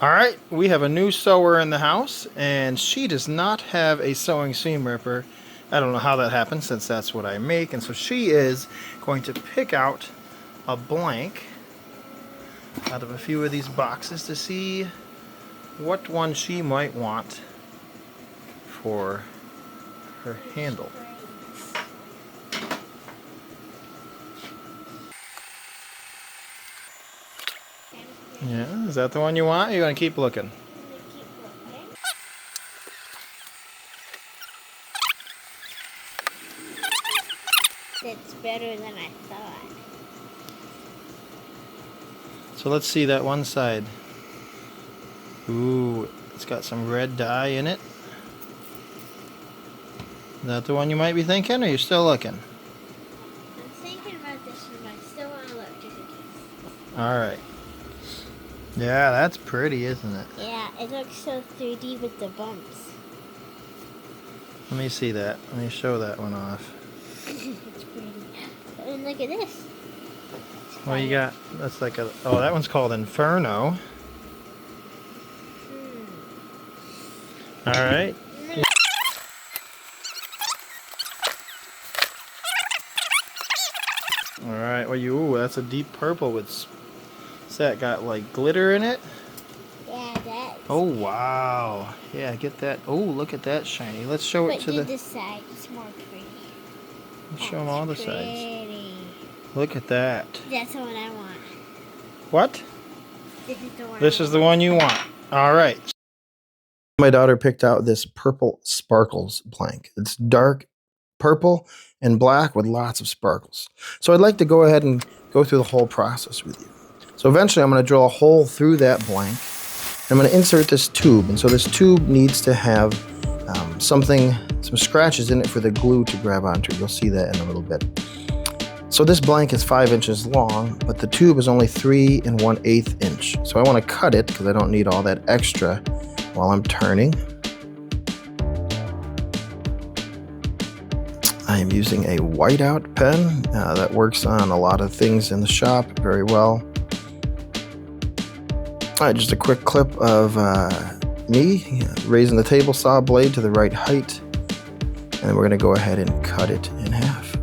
Alright, we have a new sewer in the house, and she does not have a sewing seam ripper. I don't know how that happened since that's what I make, and so she is going to pick out a blank out of a few of these boxes to see what one she might want for her handle. Yeah, is that the one you want? Or are you going to keep looking? It's better than I thought. So let's see that one side. Ooh, it's got some red dye in it. Is that the one you might be thinking, or are you still looking? I'm thinking about this one, but I still want to look just in case. Alright. Yeah, that's pretty, isn't it? Yeah, it looks so 3D with the bumps. Let me see that. Let me show that one off. It's pretty. And look at this. What you got? That's like a... Oh, that one's called Inferno. Alright. Alright, well you... Ooh, that's a deep purple with... What's that? Got like glitter in it? Yeah, that's... Oh, wow. Yeah, get that. Oh, look at that shiny. Let's show it to the... But this side, it's more pretty. Let's show them all the sides. Pretty. Look at that. That's the one I want. What? This is the one This is the one you want. Alright. My daughter picked out this purple sparkles blank. It's dark purple and black with lots of sparkles. So I'd like to go ahead and go through the whole process with you. So eventually I'm going to drill a hole through that blank. I'm going to insert this tube. And so this tube needs to have some scratches in it for the glue to grab onto. You'll see that in a little bit. So this blank is 5 inches long, but the tube is only 3 1/8 inch. So I want to cut it because I don't need all that extra while I'm turning. I am using a whiteout pen that works on a lot of things in the shop very well. All right, just a quick clip of me raising the table saw blade to the right height, and we're going to go ahead and cut it in half.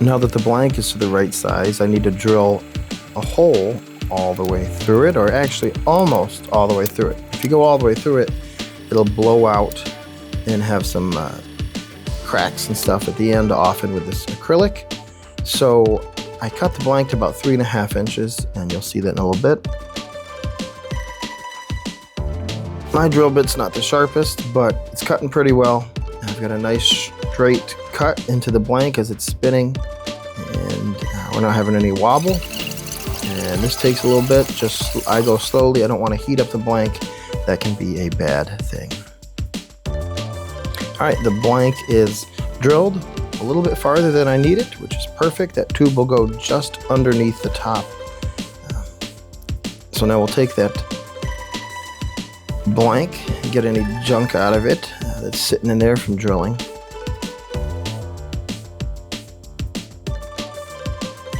Now that the blank is to the right size, I need to drill a hole all the way through it, or actually almost all the way through it. If you go all the way through it, it'll blow out and have some cracks and stuff at the end, often with this acrylic. So I cut the blank to about 3 1/2 inches, and you'll see that in a little bit. My drill bit's not the sharpest, but it's cutting pretty well. I've got a nice straight cut into the blank as it's spinning, and we're not having any wobble. And this takes a little bit. I go slowly. I don't want to heat up the blank. That can be a bad thing. All right, the blank is drilled a little bit farther than I need it, which is perfect. That tube will go just underneath the top. So now we'll take that blank and get any junk out of it that's sitting in there from drilling.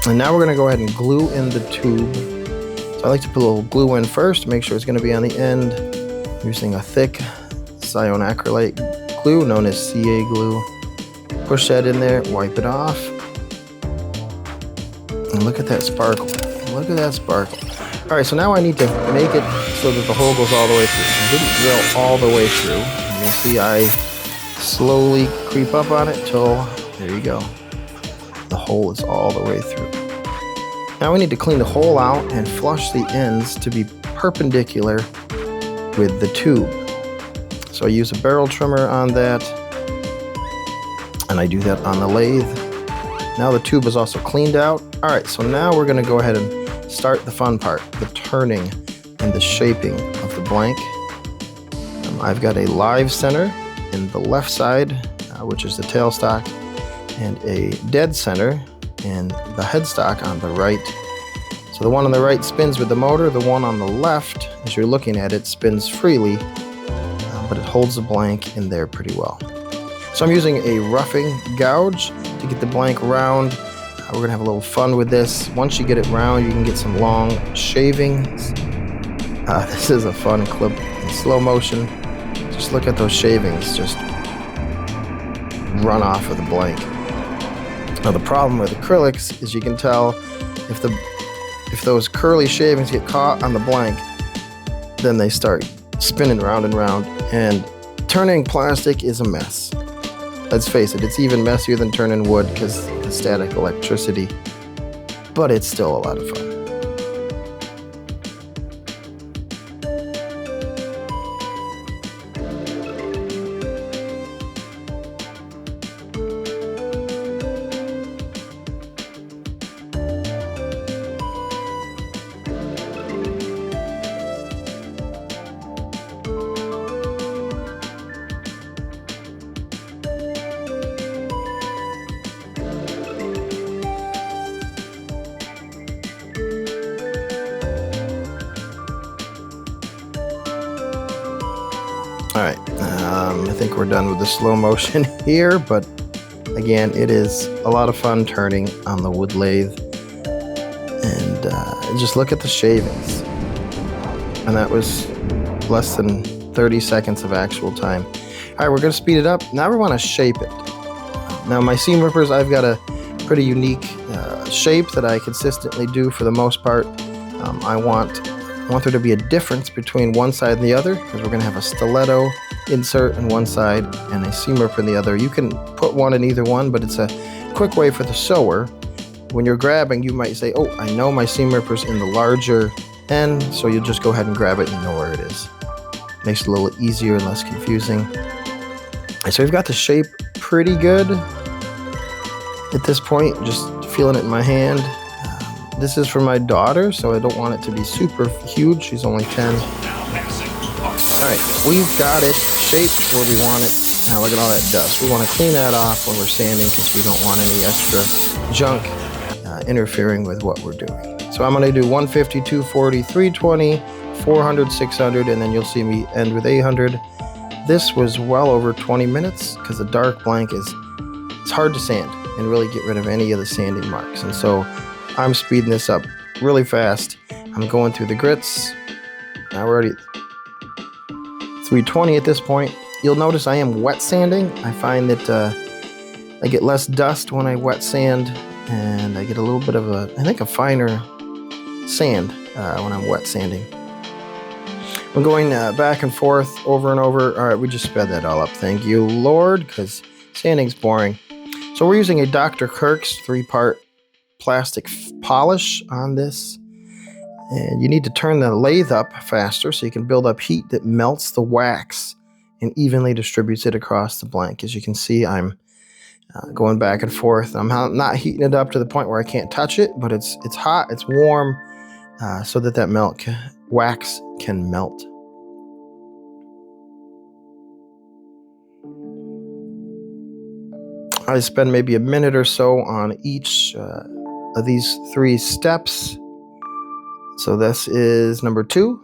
And now we're going to go ahead and glue in the tube. So I like to put a little glue in first to make sure it's going to be on the end, using a thick cyanacrylate glue known as CA glue. Push that in there, wipe it off. And look at that sparkle. Look at that sparkle. All right, so now I need to make it so that the hole goes all the way through. I didn't drill all the way through. You can see I slowly creep up on it till, there you go. The hole is all the way through. Now we need to clean the hole out and flush the ends to be perpendicular with the tube. So I use a barrel trimmer on that, and I do that on the lathe. Now the tube is also cleaned out. All right, so now we're going to go ahead and start the fun part, the turning and the shaping of the blank. I've got a live center in the left side, which is the tailstock, and a dead center in the headstock on the right. So the one on the right spins with the motor. The one on the left, as you're looking at it, spins freely but it holds the blank in there pretty well. So I'm using a roughing gouge to get the blank round. We're going to have a little fun with this. Once you get it round, you can get some long shavings. This is a fun clip in slow motion. Just look at those shavings just run off of the blank. Now the problem with acrylics is you can tell if those curly shavings get caught on the blank, then they start spinning round and round, and turning plastic is a mess. Let's face it, it's even messier than turning wood because of the static electricity, but it's still a lot of fun. All right, I think we're done with the slow motion here, but again, it is a lot of fun turning on the wood lathe. And just look at the shavings. And that was less than 30 seconds of actual time. All right, we're gonna speed it up. Now we wanna shape it. Now my seam rippers, I've got a pretty unique shape that I consistently do for the most part. I want there to be a difference between one side and the other, because we're going to have a stiletto insert in one side and a seam ripper in the other. You can put one in either one, but it's a quick way for the sewer. When you're grabbing, you might say, oh, I know my seam ripper's in the larger end, so you'll just go ahead and grab it and you know where it is. Makes it a little easier and less confusing. And so we've got the shape pretty good at this point, just feeling it in my hand. This is for my daughter, so I don't want it to be super huge. She's only 10. All right, we've got it shaped where we want it. Now look at all that dust. We want to clean that off when we're sanding because we don't want any extra junk interfering with what we're doing. So I'm going to do 150, 240, 320, 400, 600, and then you'll see me end with 800. This was well over 20 minutes because the dark blank it's hard to sand and really get rid of any of the sanding marks. And so I'm speeding this up really fast. I'm going through the grits. Now we're already 320 at this point. You'll notice I am wet sanding. I find that I get less dust when I wet sand, and I get a little bit of a finer sand when I'm wet sanding. I'm going back and forth over and over. All right, we just sped that all up. Thank you, Lord, because sanding's boring. So we're using a Dr. Kirk's 3-part plastic polish on this, and you need to turn the lathe up faster so you can build up heat that melts the wax and evenly distributes it across the blank. As you can see, I'm going back and forth. I'm not heating it up to the point where I can't touch it, but it's hot, it's warm, so that wax can melt. I spend maybe a minute or so on each of these 3 steps. So this is number 2,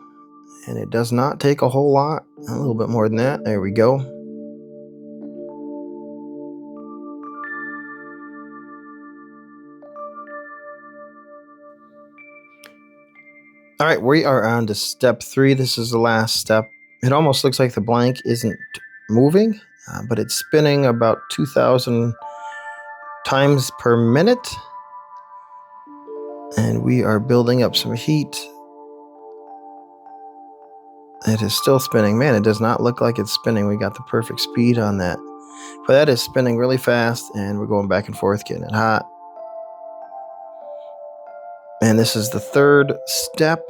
and it does not take a whole lot, a little bit more than that. There we go. All right, we are on to step 3. This is the last step. It almost looks like the blank isn't moving, but it's spinning about 2,000 times per minute. And we are building up some heat. It is still spinning. Man, it does not look like it's spinning. We got the perfect speed on that. But that is spinning really fast, and we're going back and forth, getting it hot. And this is the 3rd step,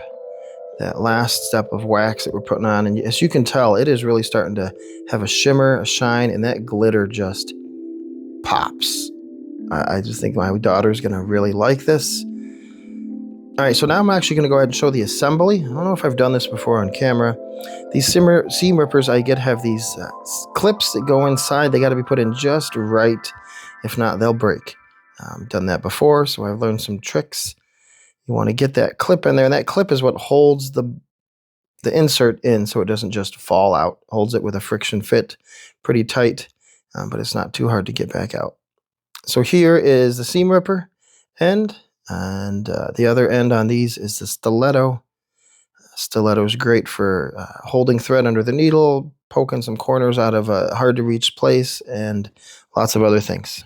that last step of wax that we're putting on. And as you can tell, it is really starting to have a shimmer, a shine, and that glitter just pops. I just think my daughter's going to really like this. All right, so now I'm actually going to go ahead and show the assembly. I don't know if I've done this before on camera. These seam rippers I get have these clips that go inside. They got to be put in just right. If not, they'll break. I've done that before, so I've learned some tricks. You want to get that clip in there, and that clip is what holds the the insert in so it doesn't just fall out. Holds it with a friction fit pretty tight, but it's not too hard to get back out. So here is the seam ripper end, and the other end on these is the stiletto. Stiletto is great for holding thread under the needle, poking some corners out of a hard to reach place, and lots of other things.